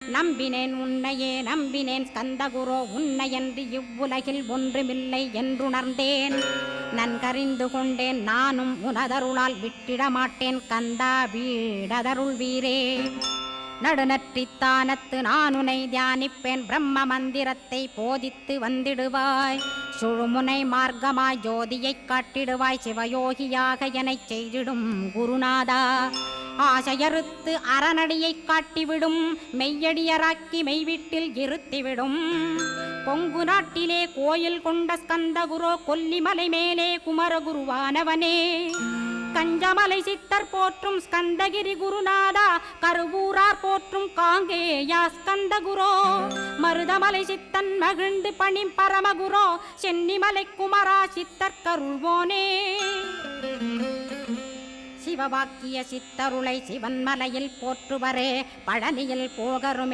நம்பினேன் உன்னையே நம்பினேன் ஸ்கந்தகுரோ உன்னையன்றி இவ்வுலகில் ஒன்றுமில்லை என்றுணர்ந்தேன். நன்கறிந்து கொண்டேன் நானும் உனதருளால் விட்டிட மாட்டேன் கந்தா வீடதருள் வீரே. நடுநற்றித்தானத்து நானுனை தியானிப்பேன் பிரம்ம மந்திரத்தை போதித்து வந்திடுவாய். சுழுமுனை மார்க்கமாய் ஜோதியைக் காட்டிடுவாய் சிவயோகியாக எனச் செய்திடும் குருநாதா. ஆசையறுத்து அறநடியைக் காட்டிவிடும் மெய்யடியராக்கி மெய்வீட்டில் இருத்திவிடும். கொங்கு நாட்டிலே கோயில் கொண்ட ஸ்கந்தகுரோ கொல்லிமலை மேலே குமரகுருவானவனே. கஞ்சமலை சித்தர் போற்றும் ஸ்கந்தகிரி குருநாதா கருவூரார் போற்றும் காங்கேயா ஸ்கந்தகுரோ. மருதமலை சித்தன் மகிழ்ந்து பணி பரமகுரோ சென்னிமலை குமரா சித்தர் கருள்வோனே. சிவவாக்கிய சித்தருளை சிவன்மலையில் போற்றுவரே பழனியில் போகருமே